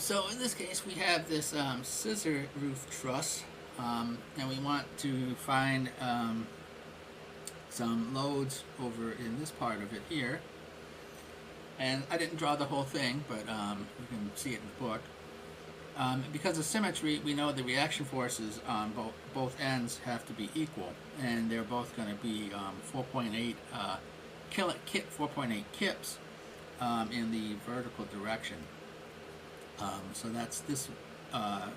So in this case, we have this scissor roof truss, and we want to find some loads over in this part of it here. And I didn't draw the whole thing, but you can see it in the book. Because of symmetry, we know the reaction forces on both ends have to be equal, and they're both going to be 4.8 4.8 kips in the vertical direction. So that's this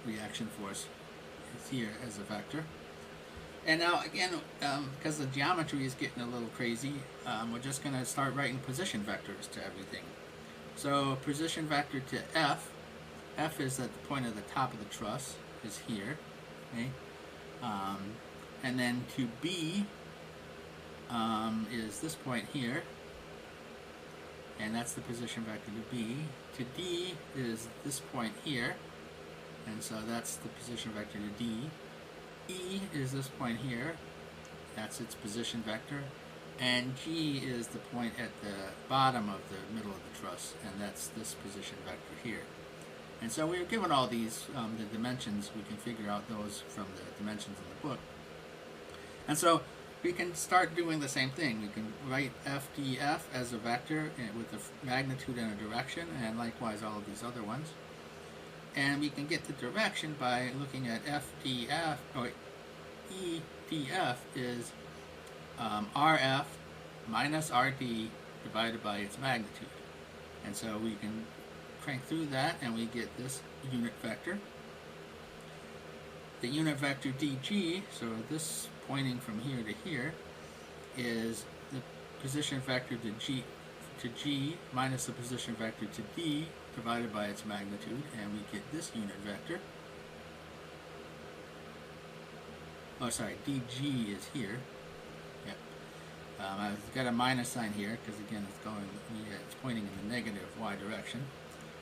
reaction force is here as a vector. And now again, because the geometry is getting a little crazy, we're just going to start writing position vectors to everything. So position vector to F. F is at the point of the top of the truss, is here. Okay? And then to B is this point here. And that's the position vector to B. To D is this point here. And so that's the position vector to D. E is this point here. That's its position vector. And G is the point at the bottom of the middle of the truss. And that's this position vector here. And so we were given all these, the dimensions. We can figure out those from the dimensions in the book. And so we can start doing the same thing. We can write FDF as a vector with a magnitude and a direction, and likewise all of these other ones. And we can get the direction by looking at FDF, or EDF is RF minus RD divided by its magnitude. And so we can crank through that and we get this unit vector. The unit vector DG, so this pointing from here to here, is the position vector to G minus the position vector to D divided by its magnitude, and we get this unit vector. Oh, sorry, DG is here. Yep. I've got a minus sign here because again it's pointing in the negative y direction.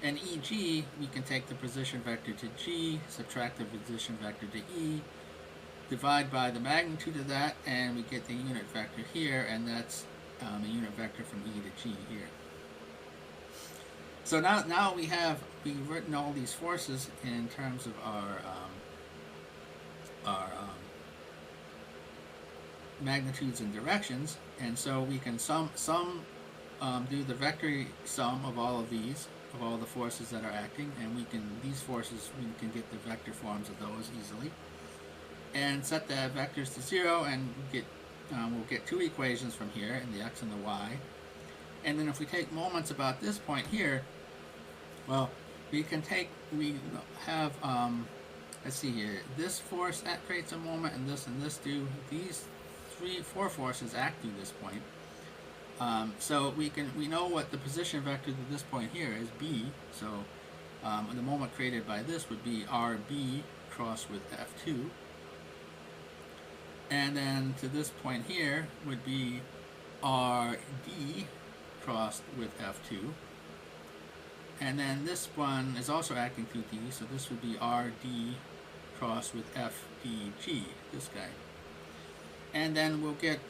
And EG, we can take the position vector to G, subtract the position vector to E, divide by the magnitude of that, and we get the unit vector here, and that's a unit vector from E to G here. So now we've written all these forces in terms of our magnitudes and directions, and so we can do the vector sum of all of these, of all the forces that are acting, and we can get the vector forms of those easily, and set the vectors to 0, and we'll get two equations from here, in the x and the y. And then if we take moments about this point here, well, we have let's see here, this force that creates a moment, and this do. These four forces act through this point. So we know what the position vector to this point here is, B. So the moment created by this would be RB crossed with F2. And then to this point here would be RD crossed with F2. And then this one is also acting through D, so this would be RD crossed with FDG, this guy. And then we'll get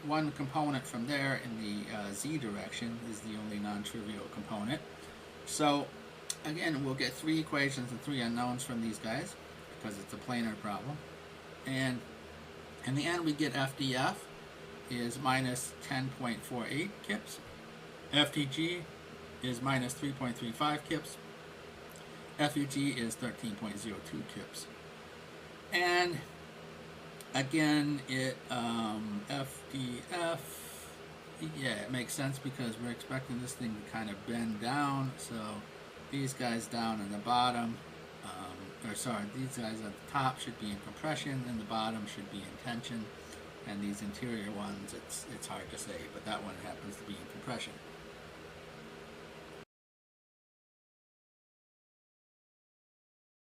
one component from there in the Z direction, is the only non-trivial component. So again, we'll get three equations and three unknowns from these guys, because it's a planar problem. And in the end, we get FDF is minus 10.48 kips. FDG is minus 3.35 kips. FUG is 13.02 kips. And again, FDF, yeah, it makes sense because we're expecting this thing to kind of bend down. So these guys down in the bottom, these guys at the top should be in compression, and the bottom should be in tension. And these interior ones, it's hard to say, but that one happens to be in compression.